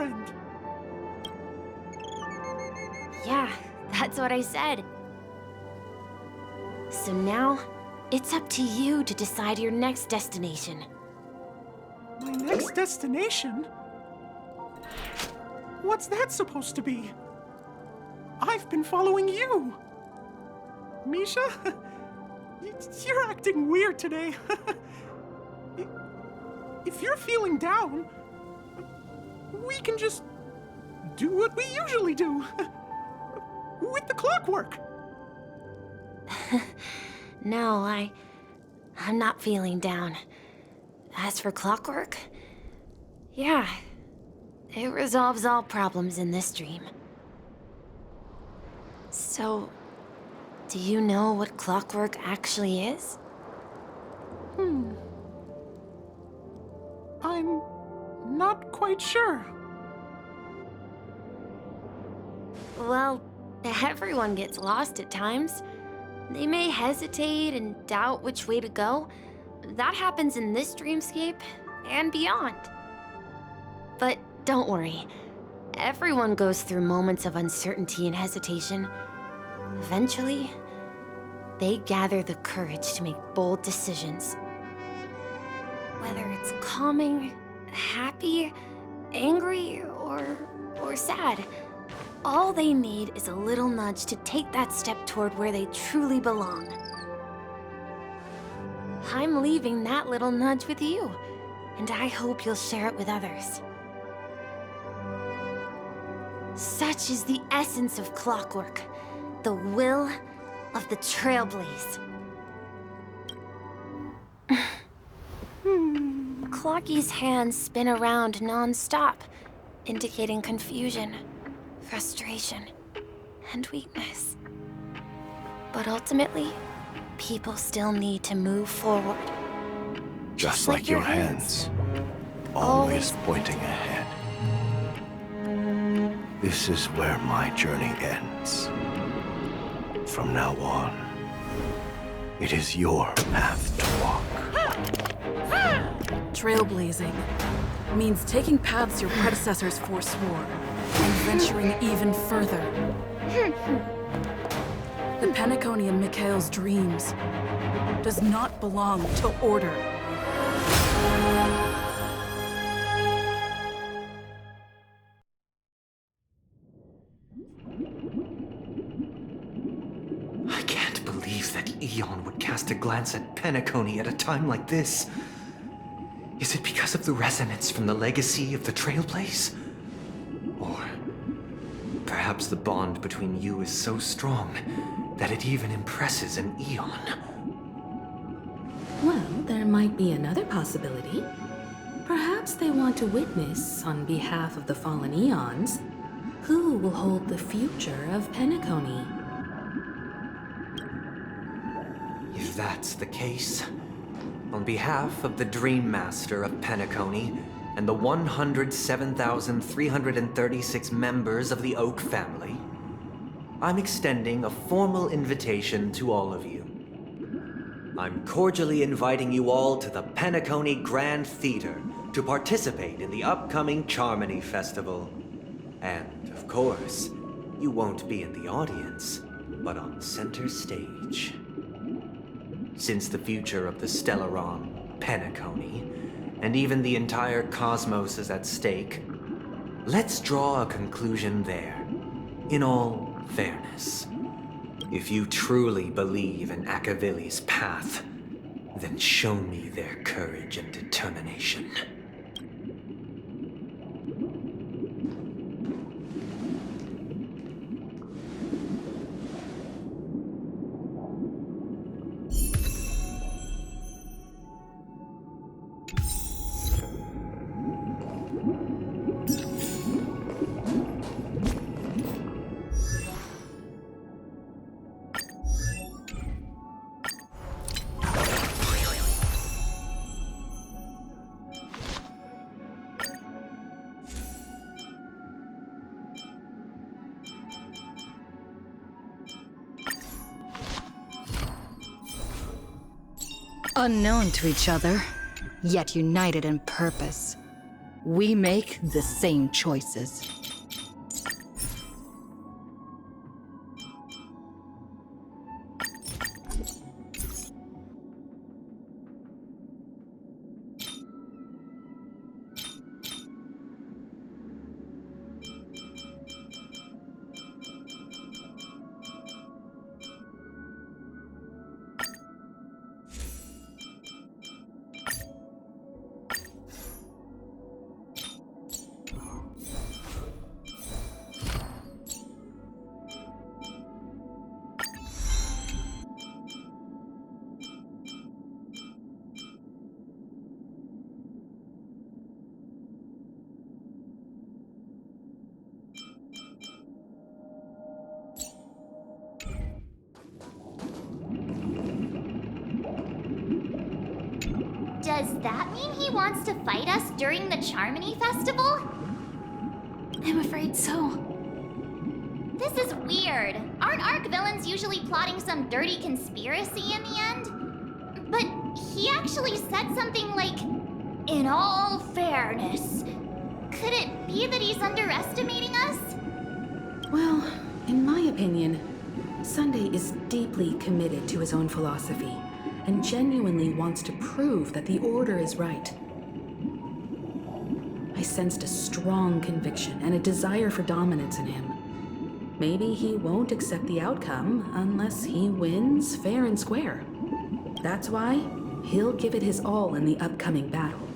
girlfriend. Yeah, that's what I said. So now, it's up to you to decide your next destination. My next destination? What's that supposed to be? I've been following you. Misha? You're acting weird today. If you're feeling down, we can just do what we usually do. With the clockwork. No, I'm not feeling down. As for clockwork, yeah, it resolves all problems in this dream. So, do you know what clockwork actually is? I'm not quite sure. Well, everyone gets lost at times. They may hesitate and doubt which way to go. That happens in this dreamscape and beyond. But don't worry. Everyone goes through moments of uncertainty and hesitation. Eventually, they gather the courage to make bold decisions. Whether it's calming, happy, angry, or sad, all they need is a little nudge to take that step toward where they truly belong. I'm leaving that little nudge with you, and I hope you'll share it with others. Such is the essence of clockwork, the will of the Trailblaze. Clocky's hands spin around non-stop, indicating confusion, frustration, and weakness. But ultimately, people still need to move forward. Just like your hands, always pointing ahead. This is where my journey ends. From now on, it is your path to walk. Trailblazing means taking paths your predecessors forswore and venturing even further. The Penacony in Mikhail's dreams does not belong to order. I can't believe that Eon would cast a glance at Penacony at a time like this. Is it because of the resonance from the legacy of the Trailblaze? Or perhaps the bond between you is so strong that it even impresses an Eon. Well, there might be another possibility. Perhaps they want to witness, on behalf of the fallen Eons, who will hold the future of Penacony. If that's the case, on behalf of the Dream Master of Penacony and the 107,336 members of the Oak family, I'm extending a formal invitation to all of you. I'm cordially inviting you all to the Penacony Grand Theater to participate in the upcoming Charmony Festival. And, of course, you won't be in the audience, but on center stage. Since the future of the Stellaron, Penacony, and even the entire cosmos is at stake, let's draw a conclusion there, in all fairness. If you truly believe in Akavili's path, then show me their courage and determination. Unknown to each other, yet united in purpose. We make the same choices. Does that mean he wants to fight us during the Charmony Festival? I'm afraid so. This is weird. Aren't Arc villains usually plotting some dirty conspiracy in the end? But he actually said something like, "In all fairness." Could it be that he's underestimating us? Well, in my opinion, Sunday is deeply committed to his own philosophy and genuinely wants to prove that the Order is right. I sensed a strong conviction and a desire for dominance in him. Maybe he won't accept the outcome unless he wins fair and square. That's why he'll give it his all in the upcoming battle.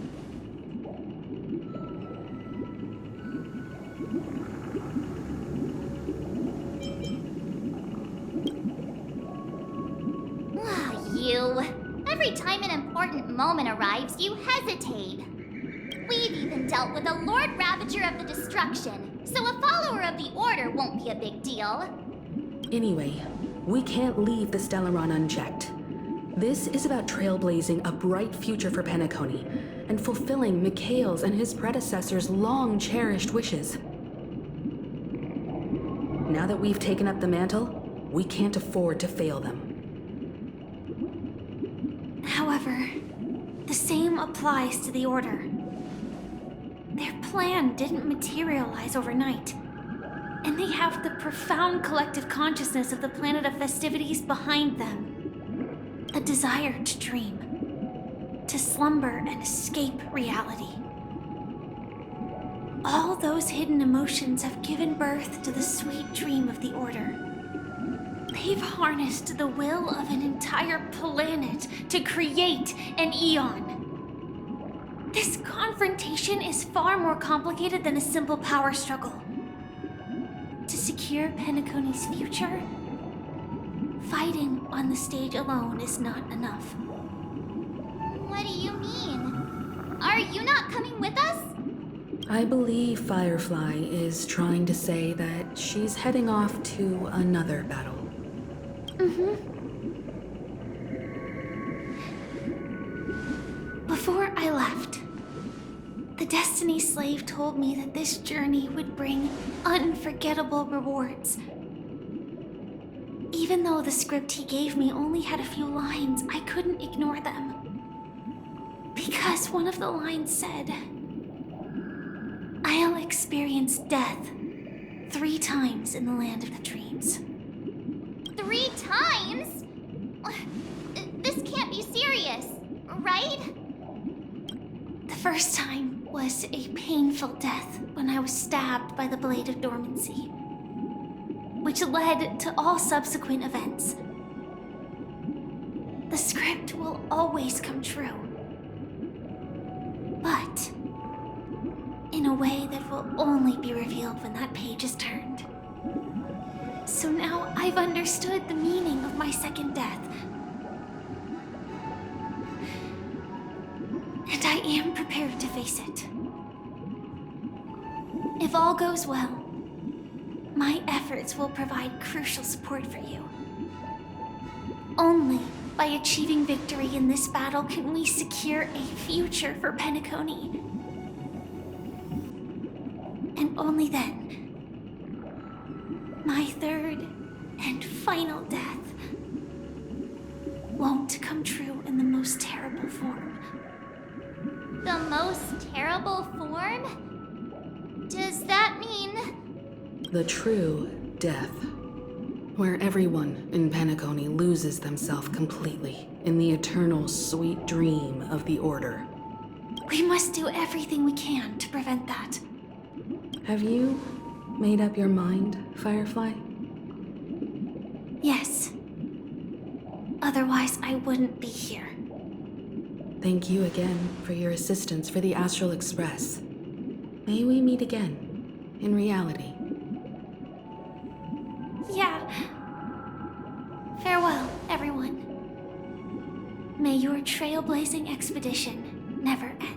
You. Every time an important moment arrives, you hesitate. We've even dealt with a Lord Ravager of the Destruction, so a follower of the Order won't be a big deal. Anyway, we can't leave the Stellaron unchecked. This is about trailblazing a bright future for Penacony and fulfilling Mikhail's and his predecessors' long-cherished wishes. Now that we've taken up the mantle, we can't afford to fail them. However, the same applies to the Order. Their plan didn't materialize overnight, and they have the profound collective consciousness of the planet of festivities behind them. A desire to dream, to slumber and escape reality. All those hidden emotions have given birth to the sweet dream of the Order. They've harnessed the will of an entire planet to create an Eon. This confrontation is far more complicated than a simple power struggle. To secure Penacony's future, fighting on the stage alone is not enough. What do you mean? Are you not coming with us? I believe Firefly is trying to say that she's heading off to another battle. Before I left, the Destiny Slave told me that this journey would bring unforgettable rewards. Even though the script he gave me only had a few lines, I couldn't ignore them. Because one of the lines said, "I'll experience death 3 times in the land of the dreams." 3 times? This can't be serious, right? The first time was a painful death when I was stabbed by the Blade of Dormancy, which led to all subsequent events. The script will always come true, but in a way that will only be revealed when that page is turned. So now I've understood the meaning of my second death. And I am prepared to face it. If all goes well, my efforts will provide crucial support for you. Only by achieving victory in this battle can we secure a future for Penacony. And only then, my third and final death won't come true in the most terrible form. The most terrible form? Does that mean... The true death. Where everyone in Penacony loses themselves completely in the eternal sweet dream of the Order. We must do everything we can to prevent that. Have you made up your mind, Firefly? Yes. Otherwise, I wouldn't be here. Thank you again for your assistance for the Astral Express. May we meet again, in reality. Yeah. Farewell, everyone. May your trailblazing expedition never end.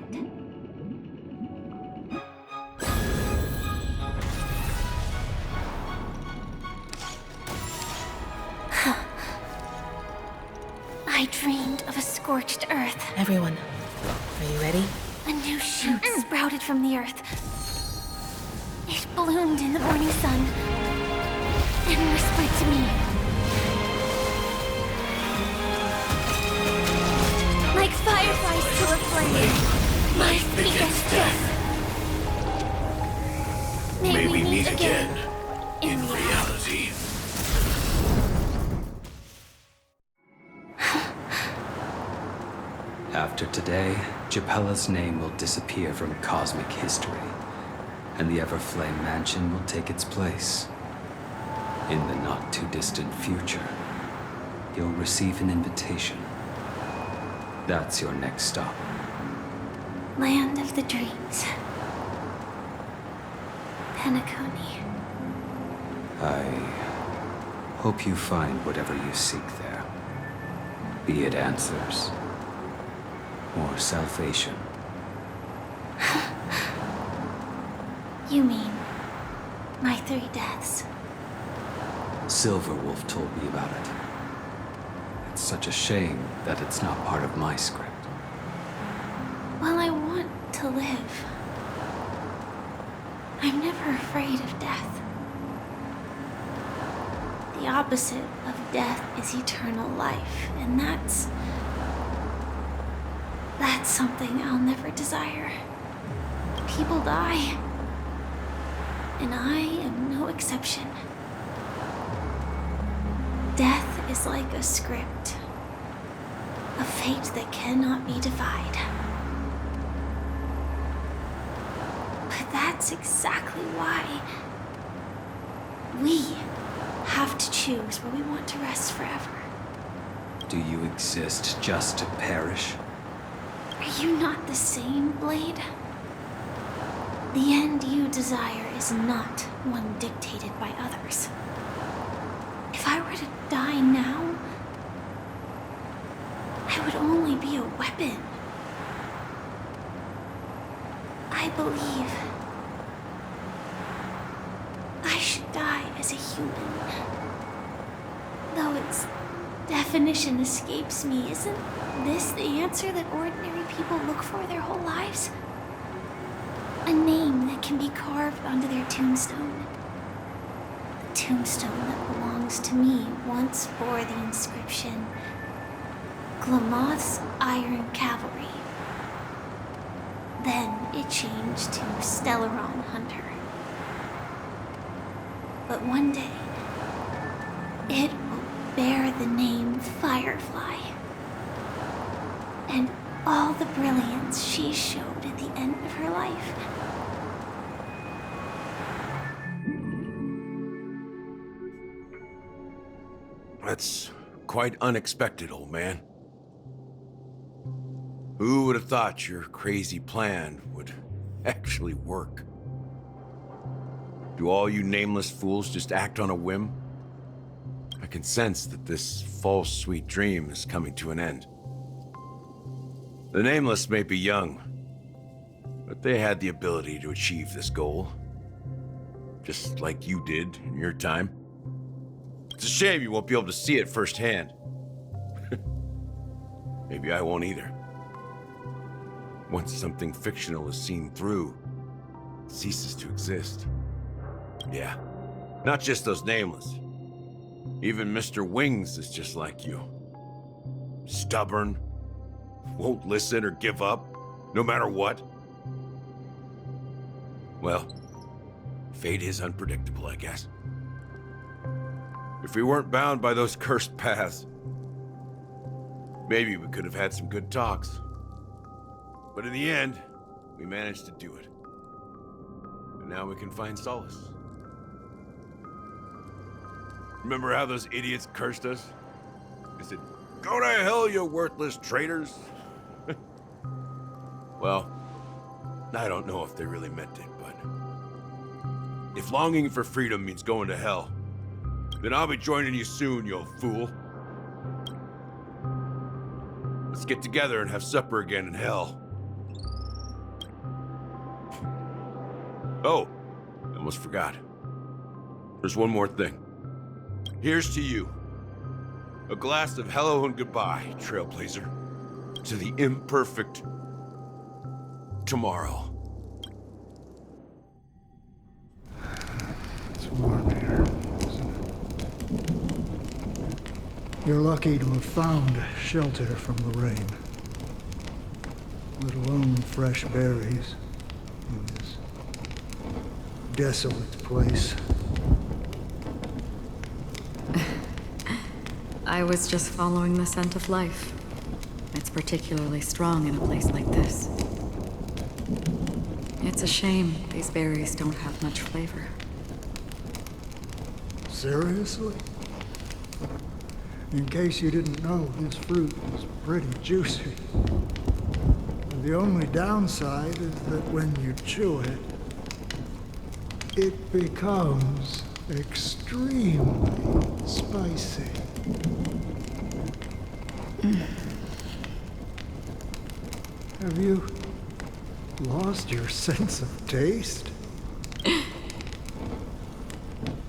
I dreamed of a scorched earth. Everyone, are you ready? A new shoot sprouted from the earth. It bloomed in the morning sun and whispered to me. Like fireflies to a flame, life begets death. May we meet again in reality. After today, Japella's name will disappear from cosmic history, and the Everflame Mansion will take its place. In the not-too-distant future, you'll receive an invitation. That's your next stop. Land of the Dreams. Penacony. I hope you find whatever you seek there. Be it answers or salvation. You mean my 3 deaths? Silverwolf told me about it. It's such a shame that it's not part of my script. Well, I want to live. I'm never afraid of death. The opposite of death is eternal life, and that's something I'll never desire. People die, and I am no exception. Death is like a script, a fate that cannot be defied. But that's exactly why we have to choose where we want to rest forever. Do you exist just to perish? Are you not the same, Blade? The end you desire is not one dictated by others. If I were to die now, I would only be a weapon. I believe I should die as a human. Though its definition escapes me, isn't this the answer that ordinary people look for their whole lives? A name that can be carved onto their tombstone. The tombstone that belongs to me once bore the inscription, Glamoth's Iron Cavalry. Then it changed to Stellaron Hunter. But one day, it will bear the name Firefly. And all the brilliance she showed at the end of her life. That's quite unexpected, old man. Who would have thought your crazy plan would actually work? Do all you nameless fools just act on a whim? I can sense that this false sweet dream is coming to an end. The Nameless may be young, but they had the ability to achieve this goal. Just like you did in your time. It's a shame you won't be able to see it firsthand. Maybe I won't either. Once something fictional is seen through, it ceases to exist. Yeah, not just those Nameless. Even Mr. Wings is just like you. Stubborn, won't listen or give up, no matter what. Well, fate is unpredictable, I guess. If we weren't bound by those cursed paths, maybe we could have had some good talks. But in the end, we managed to do it. And now we can find solace. Remember how those idiots cursed us? They said, "Go to hell, you worthless traitors!" Well, I don't know if they really meant it, but if longing for freedom means going to hell, then I'll be joining you soon, you fool. Let's get together and have supper again in hell. Oh, I almost forgot. There's one more thing. Here's to you. A glass of hello and goodbye, Trailblazer. To the imperfect tomorrow. It's warm here, isn't it? You're lucky to have found shelter from the rain. Let alone fresh berries in this desolate place. I was just following the scent of life. It's particularly strong in a place like this. It's a shame these berries don't have much flavor. Seriously? In case you didn't know, this fruit is pretty juicy. The only downside is that when you chew it, it becomes extremely spicy. Have you lost your sense of taste?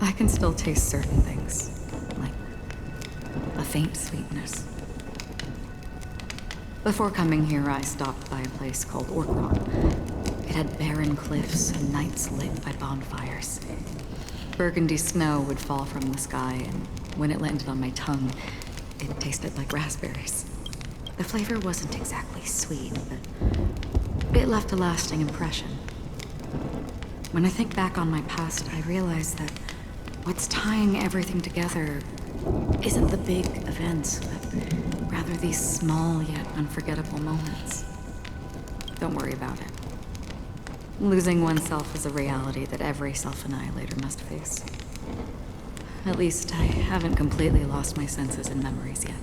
I can still taste certain things, like a faint sweetness. Before coming here, I stopped by a place called Orkron. It had barren cliffs and nights lit by bonfires. Burgundy snow would fall from the sky, and when it landed on my tongue, it tasted like raspberries. The flavor wasn't exactly sweet, but it left a lasting impression. When I think back on my past, I realize that what's tying everything together isn't the big events, but rather these small yet unforgettable moments. Don't worry about it. Losing oneself is a reality that every self-annihilator must face. At least I haven't completely lost my senses and memories yet.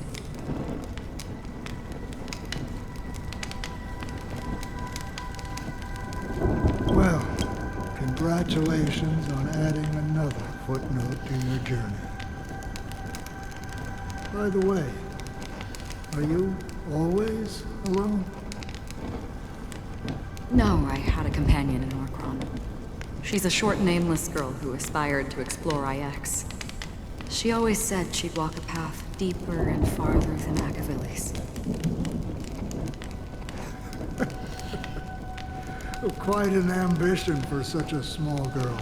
Well, congratulations on adding another footnote to your journey. By the way, are you always alone? No, I had a companion in Orkron. She's a short, nameless girl who aspired to explore IX. She always said she'd walk a path deeper and farther than Akavili's. Quite an ambition for such a small girl.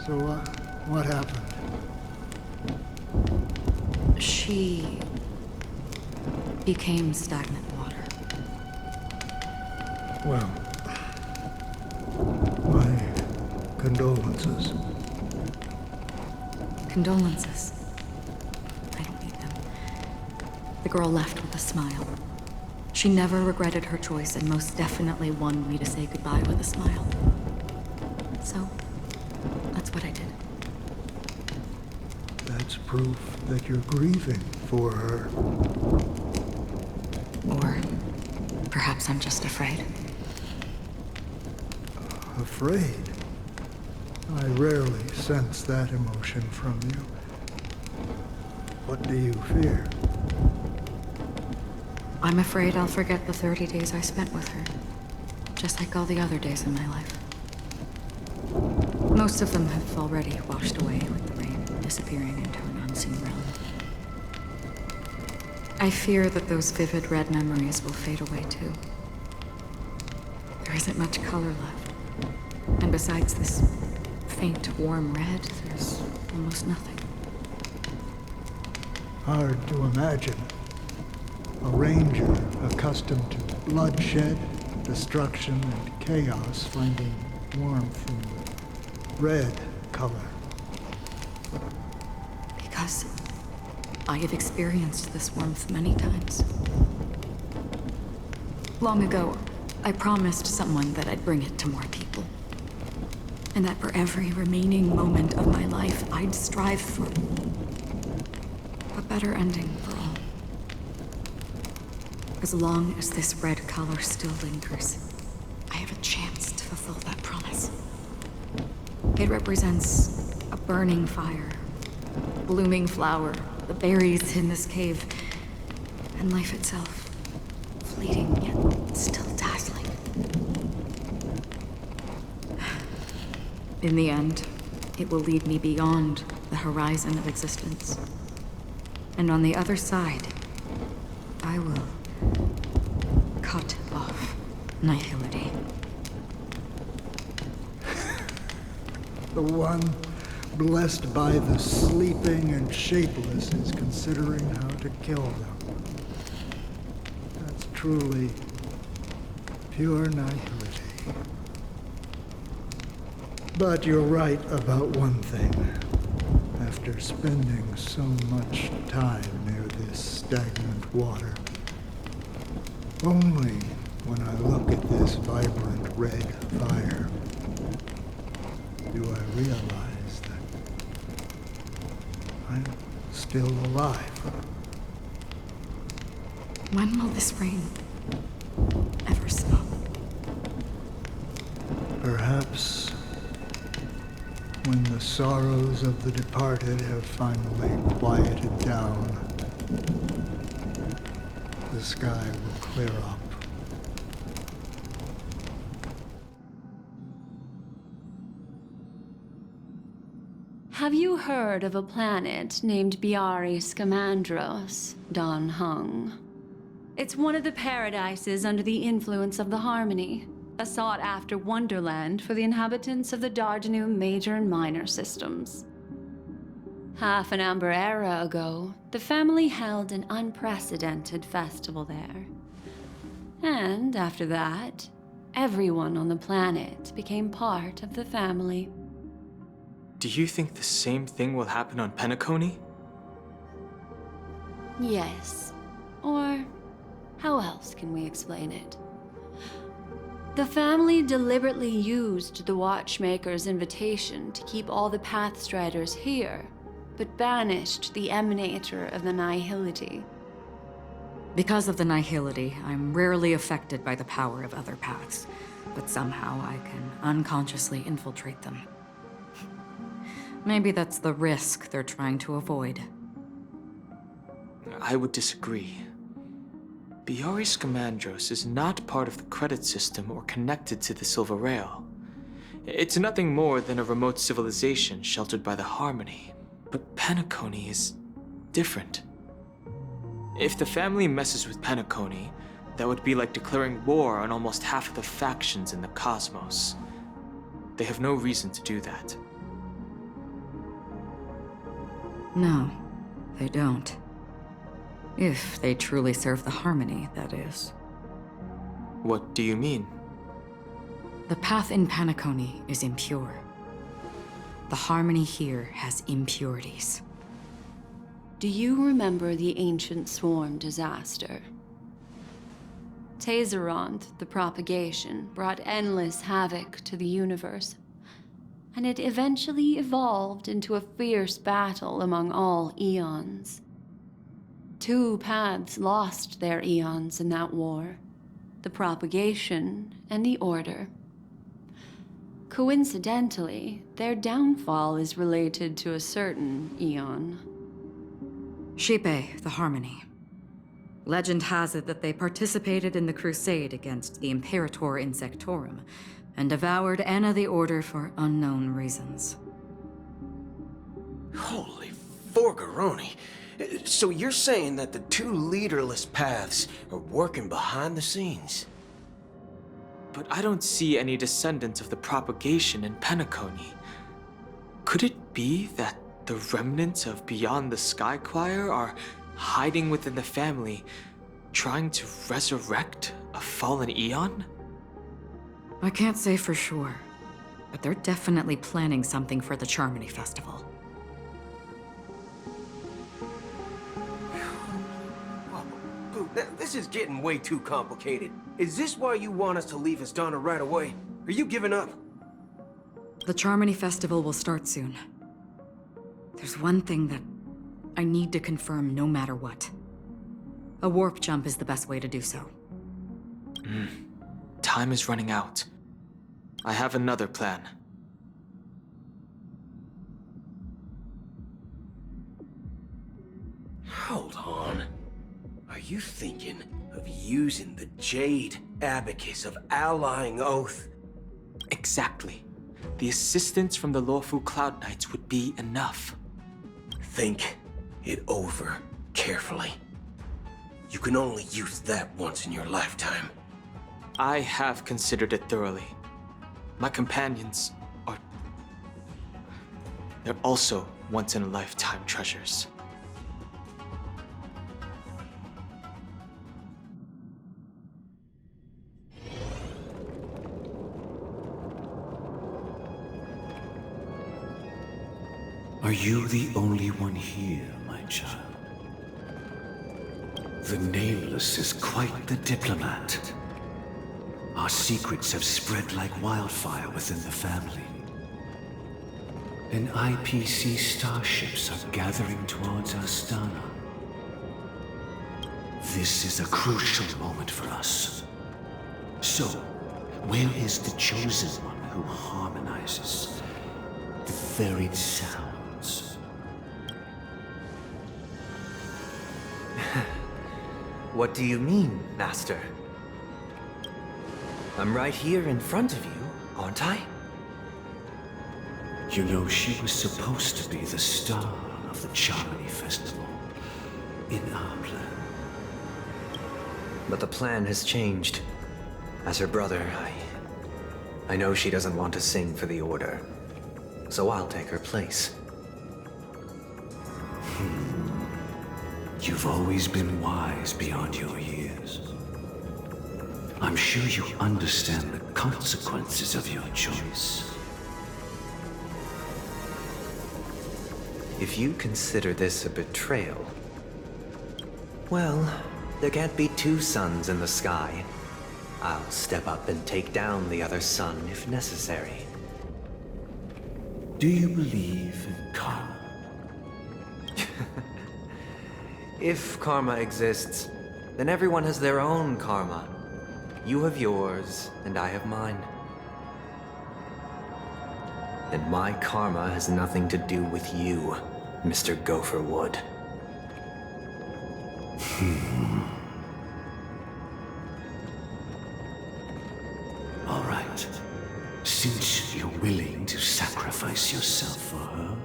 So, what happened? She became stagnant water. Well, my condolences. Condolences. I don't need them. The girl left with a smile. She never regretted her choice and most definitely wanted me to say goodbye with a smile. So, that's what I did. That's proof that you're grieving for her. Or perhaps I'm just afraid. Afraid? I rarely sense that emotion from you. What do you fear? I'm afraid I'll forget the 30 days I spent with her, just like all the other days in my life. Most of them have already washed away with the rain, disappearing into an unseen realm. I fear that those vivid red memories will fade away too. There isn't much color left, and besides this faint, warm red, there's almost nothing. Hard to imagine. A ranger accustomed to bloodshed destruction and chaos finding warmth in the red color? Because I have experienced this warmth many times. Long ago, I promised someone that I'd bring it to more people. And that for every remaining moment of my life, I'd strive for a better ending for all. As long as this red color still lingers, I have a chance to fulfill that promise. It represents a burning fire, blooming flower, the berries in this cave, and life itself, fleeting yet still dazzling. In the end, it will lead me beyond the horizon of existence. And on the other side, I will cut off nihility. The one blessed by the sleeping and shapeless is considering how to kill them. That's truly pure nihility. But you're right about one thing. After spending so much time near this stagnant water, only when I look at this vibrant red fire do I realize that I'm still alive. When will this rain ever stop? Perhaps when the sorrows of the departed have finally quieted down, the sky will clear up. Have you heard of a planet named Biari Scamandros, Don Hung? It's one of the paradises under the influence of the Harmony, a sought-after wonderland for the inhabitants of the Dardanu major and minor systems. Half an amber era ago, the family held an unprecedented festival there. And after that, everyone on the planet became part of the family. Do you think the same thing will happen on Penacony? Yes. Or how else can we explain it? The family deliberately used the Watchmaker's invitation to keep all the Pathstriders here, but banished the Emanator of the Nihility. Because of the nihility, I'm rarely affected by the power of other paths, but somehow I can unconsciously infiltrate them. Maybe that's the risk they're trying to avoid. I would disagree. Biari Scamandros is not part of the credit system or connected to the Silver Rail. It's nothing more than a remote civilization sheltered by the Harmony. But Penacony is different. If the family messes with Penacony, that would be like declaring war on almost half of the factions in the cosmos. They have no reason to do that. No, they don't. If they truly serve the Harmony, that is. What do you mean? The path in Penacony is impure. The Harmony here has impurities. Do you remember the Ancient Swarm disaster? Tazeront, the propagation, brought endless havoc to the universe, and it eventually evolved into a fierce battle among all eons. 2 paths lost their eons in that war, the propagation and the order. Coincidentally, their downfall is related to a certain eon. Shipe, the Harmony. Legend has it that they participated in the crusade against the Imperator Insectorum, and devoured Anna the Order for unknown reasons. Holy Forgaroni. So you're saying that the 2 leaderless paths are working behind the scenes? But I don't see any descendants of the propagation in Penacony. Could it be that the remnants of Beyond the Sky Choir are hiding within the family, trying to resurrect a fallen eon? I can't say for sure, but they're definitely planning something for the Charmony Festival. Whoa, this is getting way too complicated. Is this why you want us to leave Astana right away? Are you giving up? The Charmony Festival will start soon. There's one thing that I need to confirm no matter what. A warp jump is the best way to do so. Time is running out. I have another plan. Hold on. Are you thinking of using the Jade Abacus of Allying Oath? Exactly. The assistance from the lawful Cloud Knights would be enough. Think it over carefully. You can only use that once in your lifetime. I have considered it thoroughly. My companions are... They're also once-in-a-lifetime treasures. Are you the only one here, my child? The Nameless is quite the diplomat. Our secrets have spread like wildfire within the family. And IPC starships are gathering towards Astana. This is a crucial moment for us. So, where is the Chosen One who harmonizes the varied sounds? What do you mean, Master? I'm right here in front of you, aren't I? You know, she was supposed to be the star of the Charmony Festival in our plan. But the plan has changed. As her brother, I know she doesn't want to sing for the Order, so I'll take her place. You've always been wise beyond your years. I'm sure you understand the consequences of your choice. If you consider this a betrayal, well, there can't be two suns in the sky. I'll step up and take down the other sun if necessary. Do you believe in karma? If karma exists, then everyone has their own karma. You have yours, and I have mine. And my karma has nothing to do with you, Mr. Gopherwood. All right. Since you're willing to sacrifice yourself for her,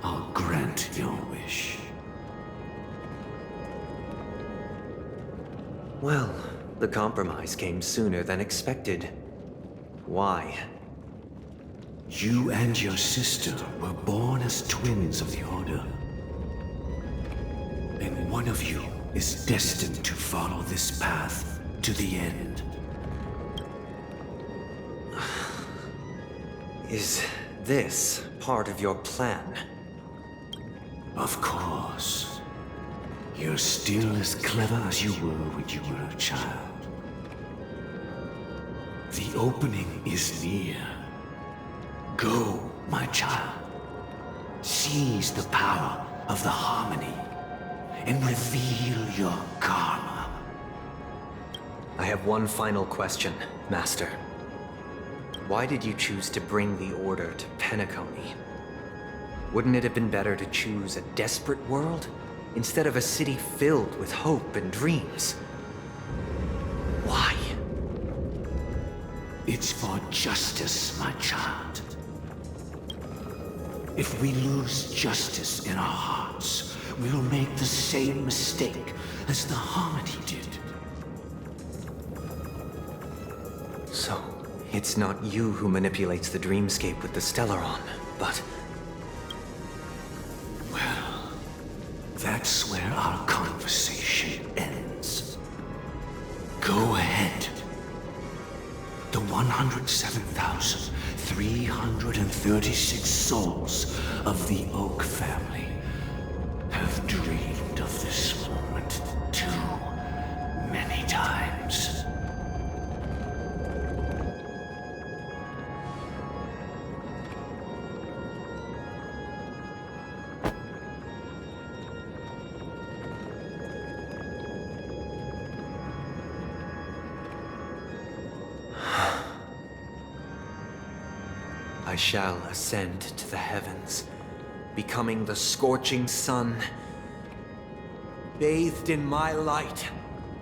I'll grant your wish. Well, the compromise came sooner than expected. Why? You and your sister were born as twins of the Order. And one of you is destined to follow this path to the end. Is this part of your plan? Of course. You're still as clever as you were when you were a child. The opening is near. Go, my child. Seize the power of the harmony and reveal your karma. I have one final question, Master. Why did you choose to bring the Order to Penacony? Wouldn't it have been better to choose a desperate world instead of a city filled with hope and dreams? Why? It's for justice, my child. If we lose justice in our hearts, we'll make the same mistake as the Harmony did. So, it's not you who manipulates the dreamscape with the Stellaron, but... Well, that's where our conversation ends. Go ahead. The 107,336 souls of the Oak family have dreamed of this moment too many times. I shall ascend to the heavens, becoming the scorching sun. Bathed in my light,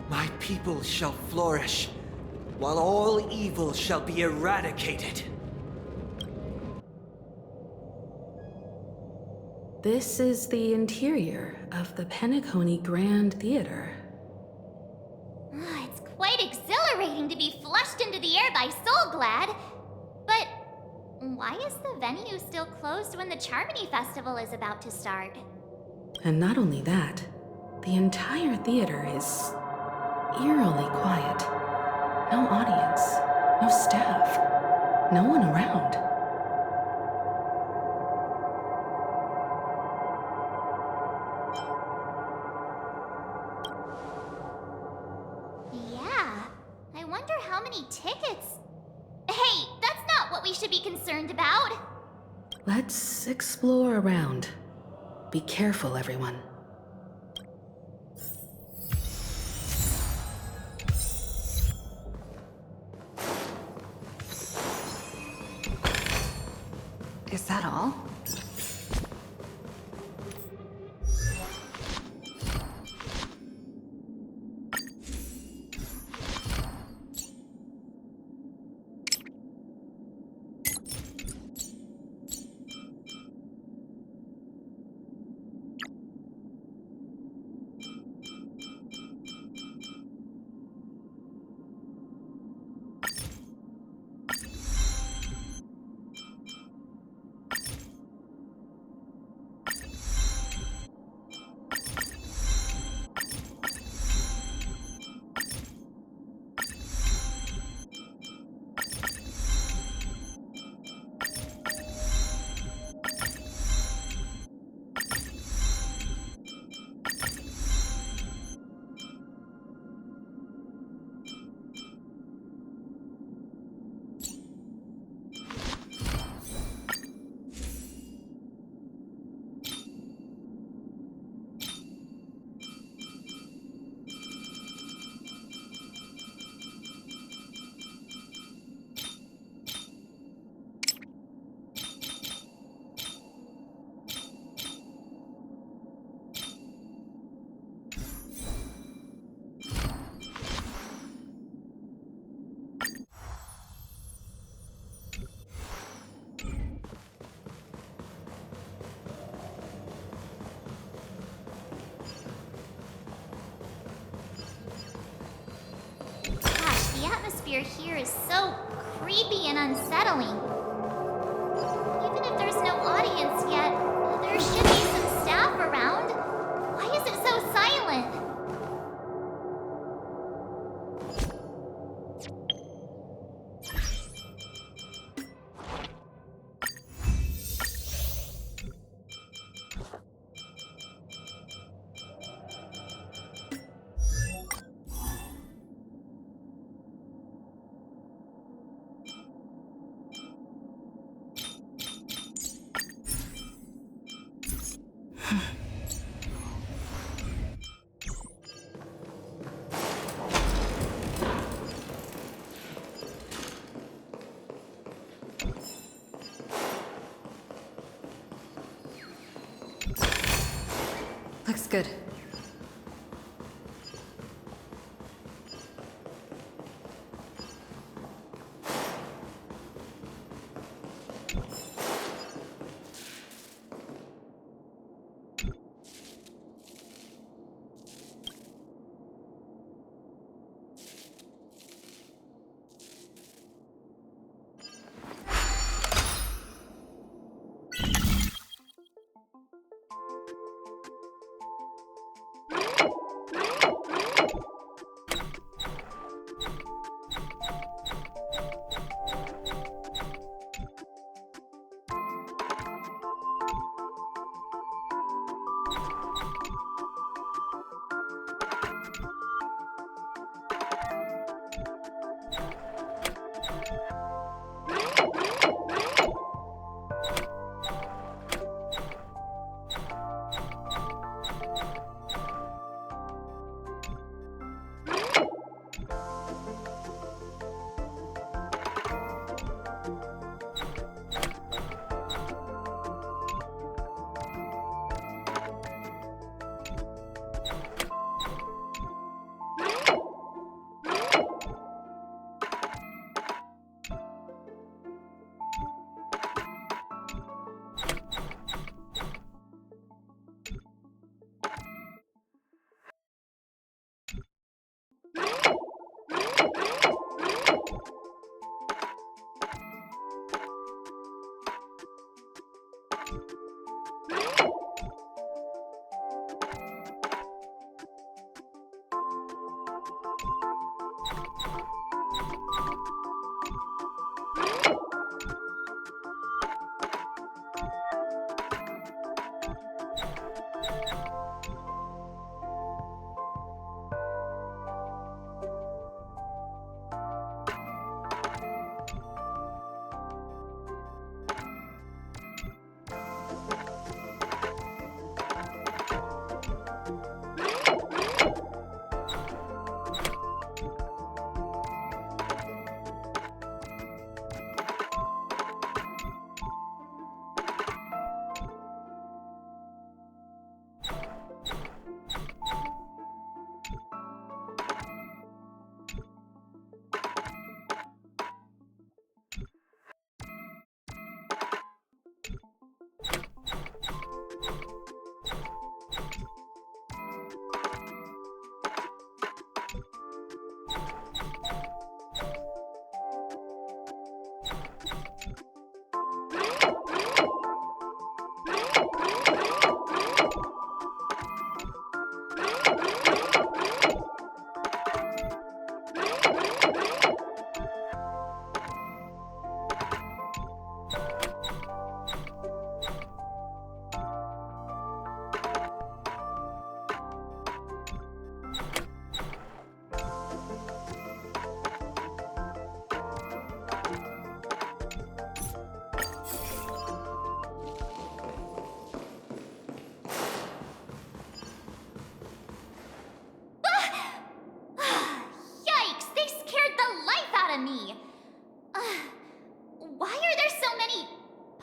my people shall flourish, while all evil shall be eradicated. This is the interior of the Penacony Grand Theater. It's quite exhilarating to be flushed into the air by Soulglad. But why is the venue still closed when the Charmony Festival is about to start? And not only that, the entire theater is eerily quiet. No audience, no staff, no one around. Yeah, I wonder how many tickets. Hey, that's not what we should be concerned about. Let's explore around. Be careful, everyone. Is that all? The atmosphere here is so creepy and unsettling. Even if there's no audience yet, there should be some staff around. Why is it so silent? Looks good.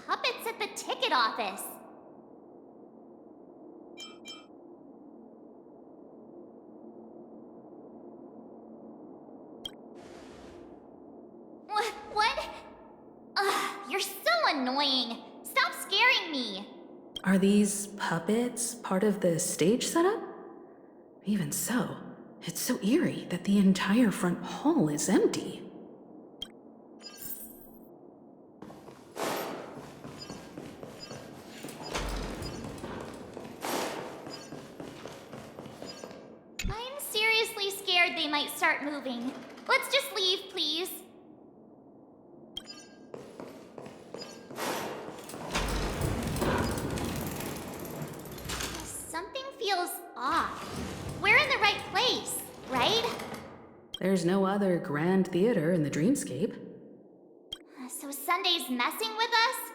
puppets at the ticket office. What? Ugh, you're so annoying. Stop scaring me. Are these puppets part of the stage setup? Even so, it's so eerie that the entire front hall is empty. I'm seriously scared they might start moving. Let's just leave, please. Something feels off. We're in the right place, right? There's no other grand theater in the dreamscape. So Sunday's messing with us?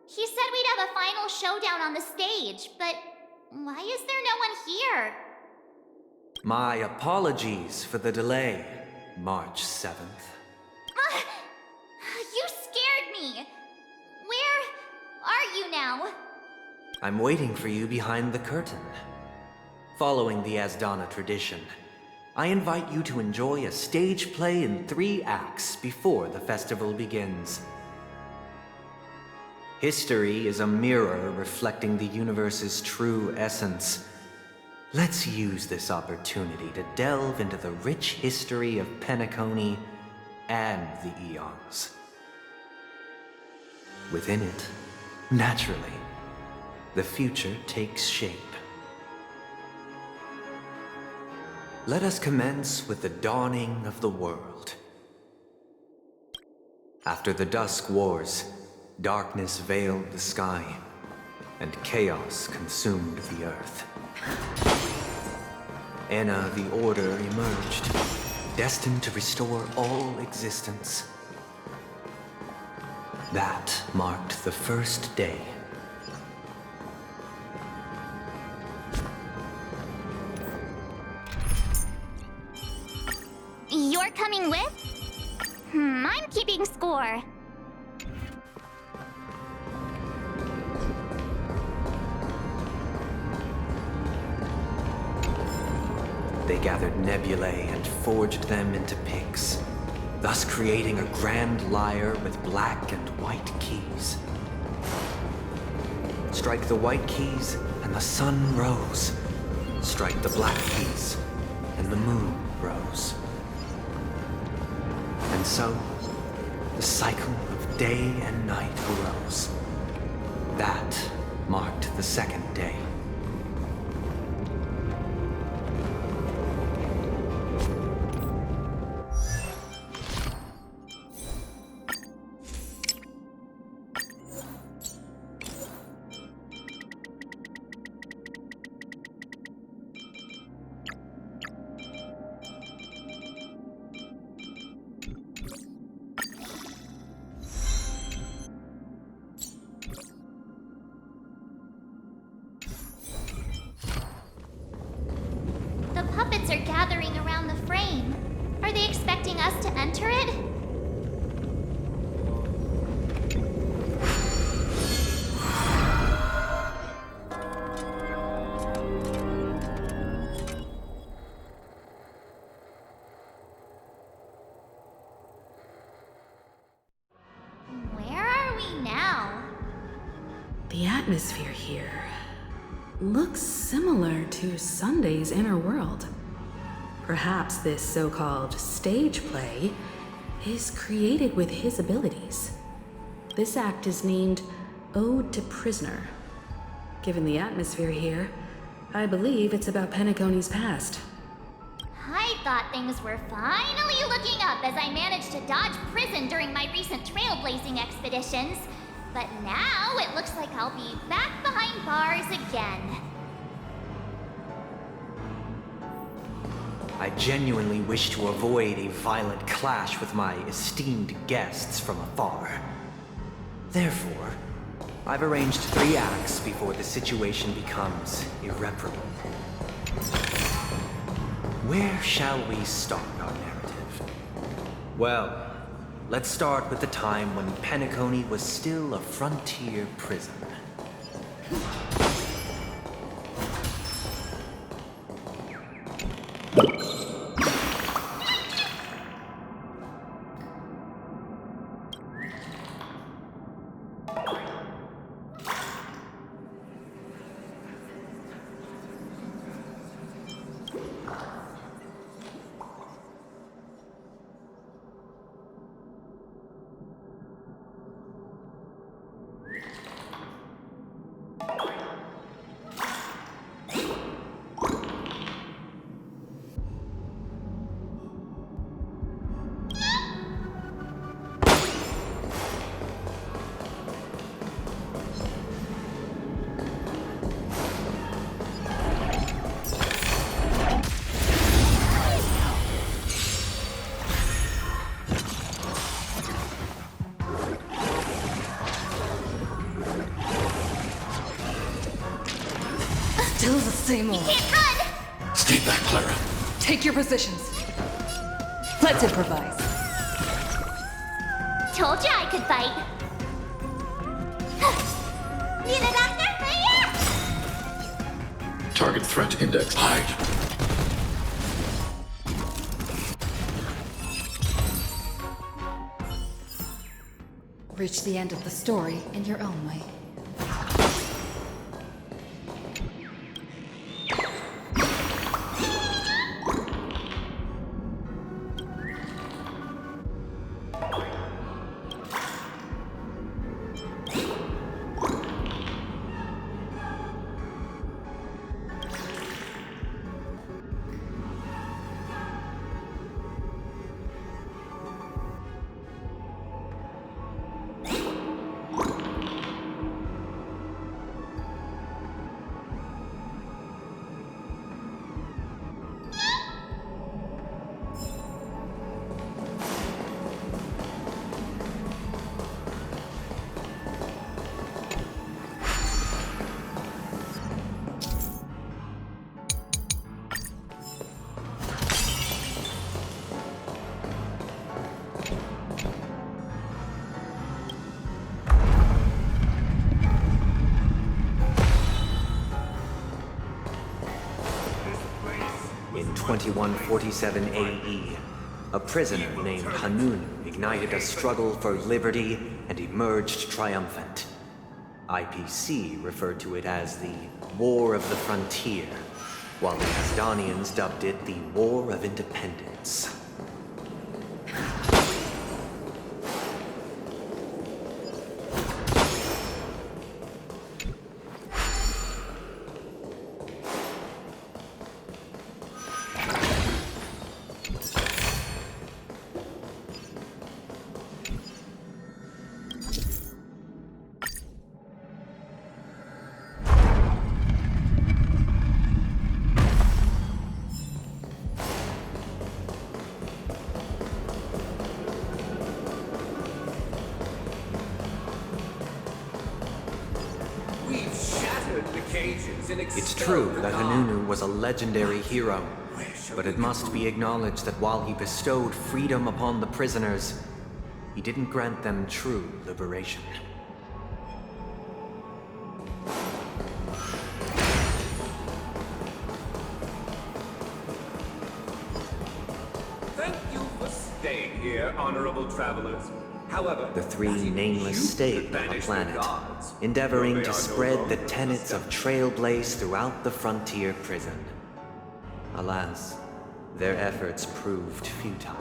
He said we'd have a final showdown on the stage, but why is there no one here? My apologies for the delay, March 7th. You scared me. Where are you now? I'm waiting for you behind the curtain. Following the Asdana tradition, I invite you to enjoy a stage play in 3 acts before the festival begins. History is a mirror reflecting the universe's true essence. Let's use this opportunity to delve into the rich history of Penacony and the Eons. Within it, naturally, the future takes shape. Let us commence with the dawning of the world. After the Dusk Wars, darkness veiled the sky, and chaos consumed the earth. Enna the Order emerged, destined to restore all existence. That marked the first day. You're coming with? I'm keeping score. They gathered nebulae and forged them into picks, thus creating a grand lyre with black and white keys. Strike the white keys, and the sun rose. Strike the black keys, and the moon rose. And so, the cycle of day and night arose. That marked the second day. The puppets are gathering around the frame. Are they expecting us to enter it? Where are we now? The atmosphere here looks similar to Sunday's inner world. Perhaps this so-called stage play is created with his abilities. This act is named Ode to Prisoner. Given the atmosphere here, I believe it's about Penacony's past. I thought things were finally looking up as I managed to dodge prison during my recent trailblazing expeditions. But now it looks like I'll be back behind bars again. I genuinely wish to avoid a violent clash with my esteemed guests from afar. Therefore, I've arranged 3 acts before the situation becomes irreparable. Where shall we start our narrative? Well, Let's start with the time when Penacony was still a frontier prison. Still the same old. Can't run! Stay back, Clara. Take your positions. Let's improvise. Told you I could fight. Need a doctor? Yeah! Target threat index hide. Reach the end of the story in your own way. In 2147 AE, a prisoner named Hanun ignited a struggle for liberty and emerged triumphant. IPC referred to it as the War of the Frontier, while the Asdanians dubbed it the War of Independence. It's true that Hanunu was a legendary hero, but it must be acknowledged that while he bestowed freedom upon the prisoners, he didn't grant them true liberation. Thank you for staying here, honorable travelers. However, The three nameless stayed on the planet, endeavoring to spread the tenets of Trailblaze throughout the frontier prison. Alas, their efforts proved futile.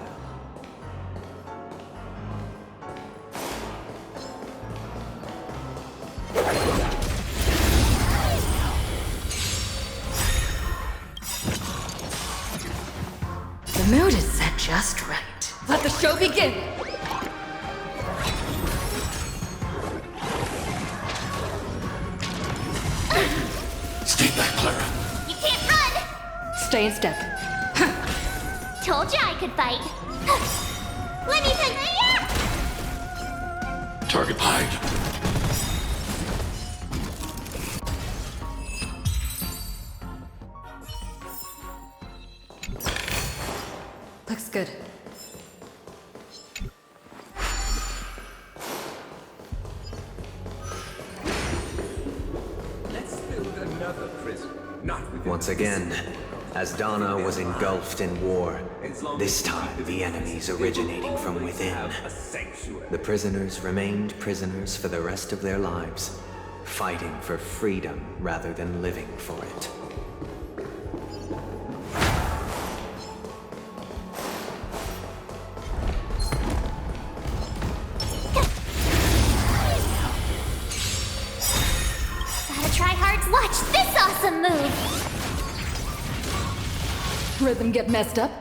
The mood is set just right. Let the show begin! Stay back, Clara. You can't run! Stay in step. Told you I could fight. Let me take Target hide. Looks good. another prison, not within Once again, as Donna was engulfed in war, this time the enemies originating from within. The prisoners remained prisoners for the rest of their lives, fighting for freedom rather than living for it. Gotta try hard. Watch this awesome move. Rhythm get messed up.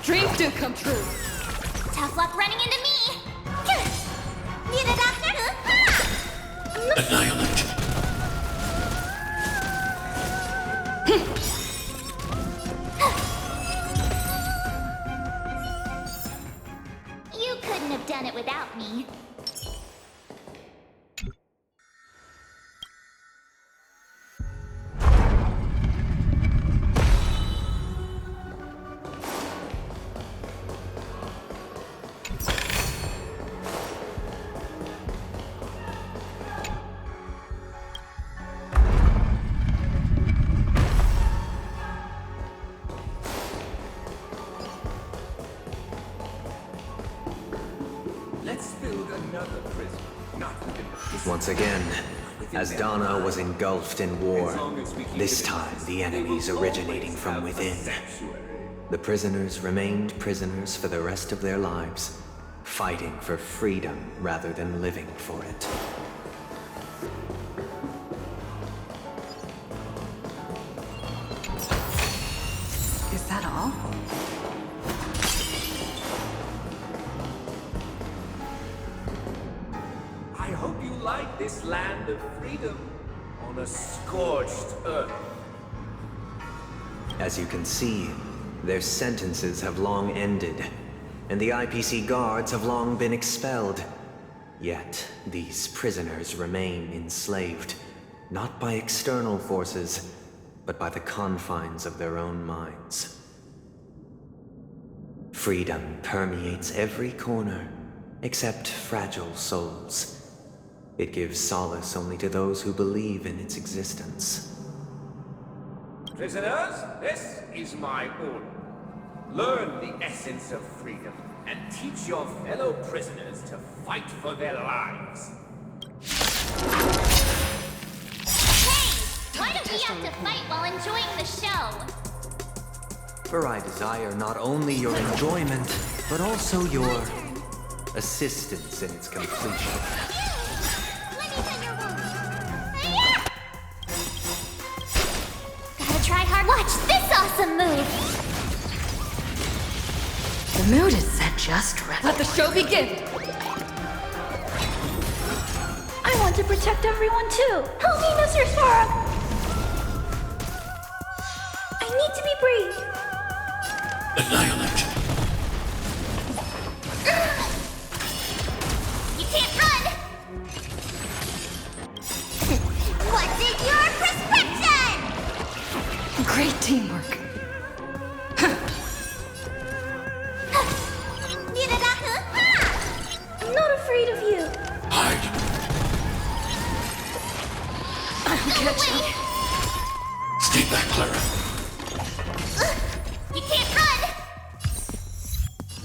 Dreams do come true. Tough luck running into me. Annihilate. You couldn't have done it without me. Let's build another prison, not within the prison. Once again, as Donna was engulfed in war, this time the enemies originating from within. The prisoners remained prisoners for the rest of their lives, fighting for freedom rather than living for it. Is that all? I hope you like this land of freedom on a scorched earth. As you can see, their sentences have long ended, and the IPC guards have long been expelled. Yet, these prisoners remain enslaved, not by external forces, but by the confines of their own minds. Freedom permeates every corner, except fragile souls. It gives solace only to those who believe in its existence. Prisoners, this is my order. Learn the essence of freedom and teach your fellow prisoners to fight for their lives. Hey! Why don't we have to fight while enjoying the show? For I desire not only your enjoyment, but also your assistance in its completion. Gotta try hard. Watch this awesome move. The mood is set just right. Let the show begin. I want to protect everyone too. Help me, Mr. Sora. I need to be brave. Annihilate. You can't run. What's in your prescription? Great teamwork. I'm not afraid of you. Hide. I'll catch you. Stay back, Clara. You can't run.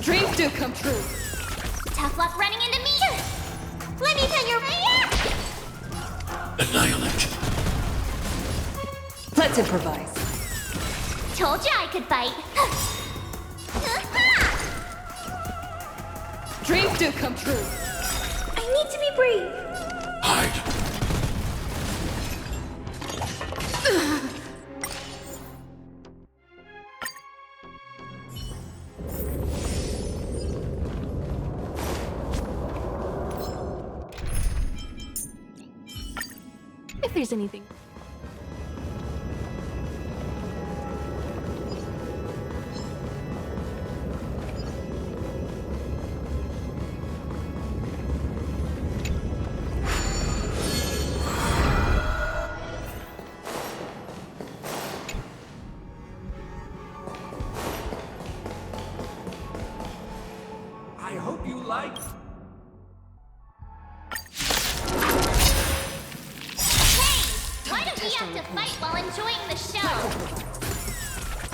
Dreams do come true. Tough luck running into me. Let me tell your Annihilate. Let's improvise. Told you I could fight. Dreams do come true. I need to be brave. Hide. If there's anything. I hope you like. Hey! Why we have to fight while enjoying the show.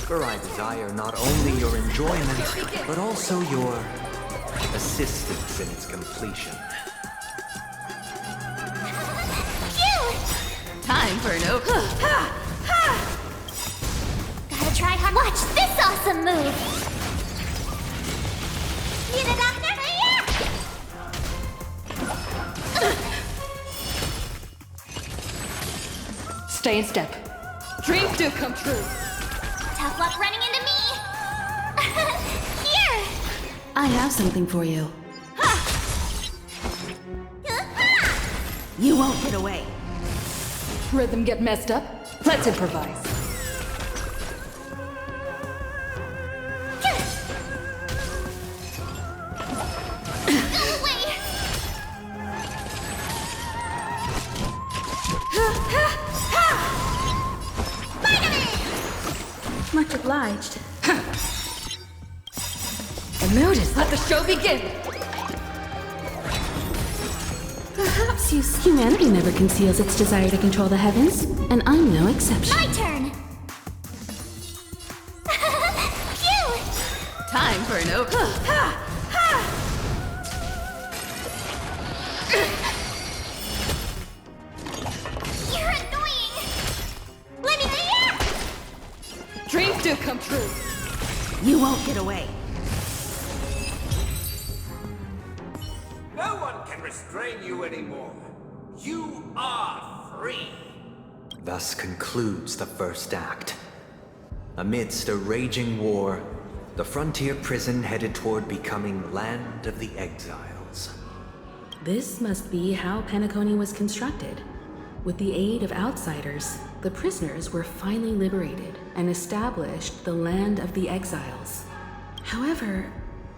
For I desire not only your enjoyment, but also your assistance in its completion. Time for an open. Gotta try hard. Watch this awesome move! Need a doctor? Stay in step. Dreams do come true. Tough luck running into me! Here! I have something for you. You won't get away. Rhythm get messed up? Let's improvise. Much obliged. The mood is let the show begin. Perhaps humanity never conceals its desire to control the heavens, and I'm no exception. My turn! Phew! Time for an open. You're annoying! Let me Dreams do come true. You won't get away. No one can restrain you anymore. You are free. Thus concludes the first act. Amidst a raging war, the frontier prison headed toward becoming Land of the Exiles. This must be how Penacony was constructed. With the aid of outsiders, the prisoners were finally liberated and established the Land of the Exiles. However,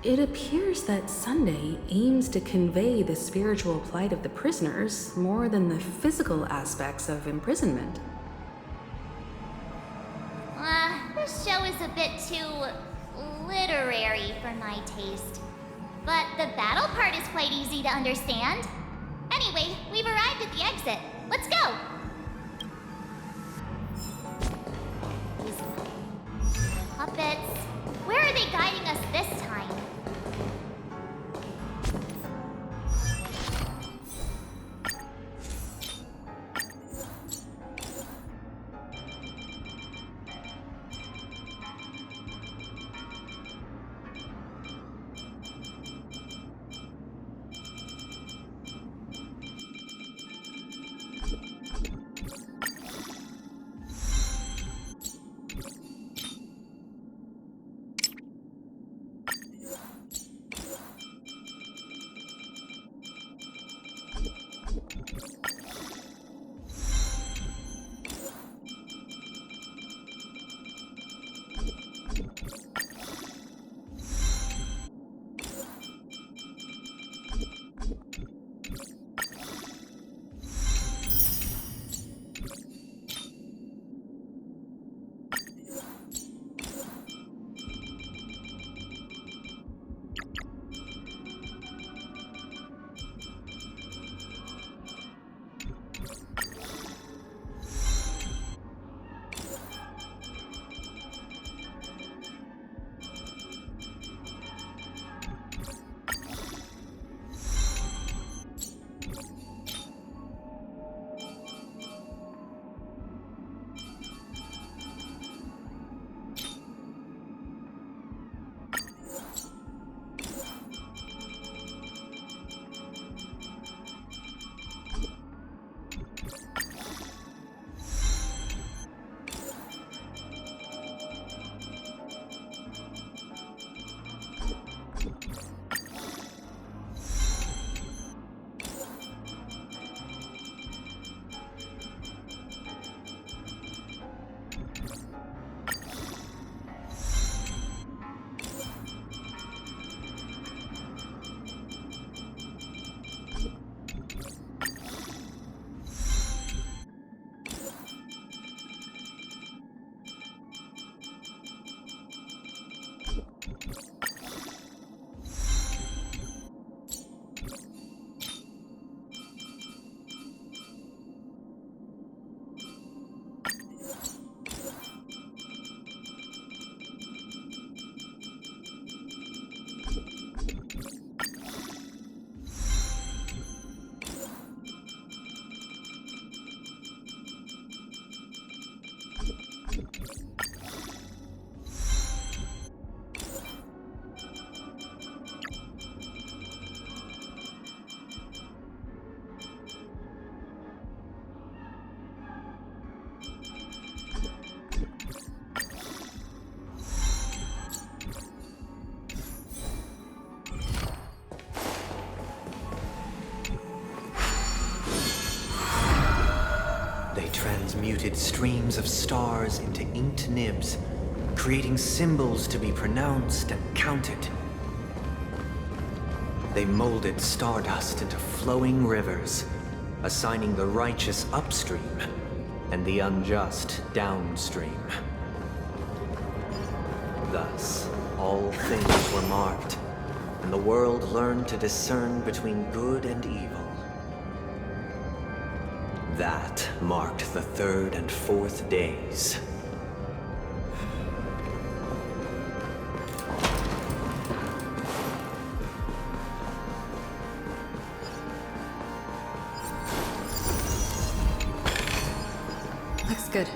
it appears that Sunday aims to convey the spiritual plight of the prisoners more than the physical aspects of imprisonment. This show is a bit too literary for my taste. But the battle part is quite easy to understand. Anyway, we've arrived at the exit. Let's go! Puppets. Where are they guiding us this time? They transmuted streams of stars into inked nibs, creating symbols to be pronounced and counted. They molded stardust into flowing rivers, assigning the righteous upstream and the unjust downstream. Thus, all things were marked, and the world learned to discern between good and evil. That marked the third and fourth days. Looks good.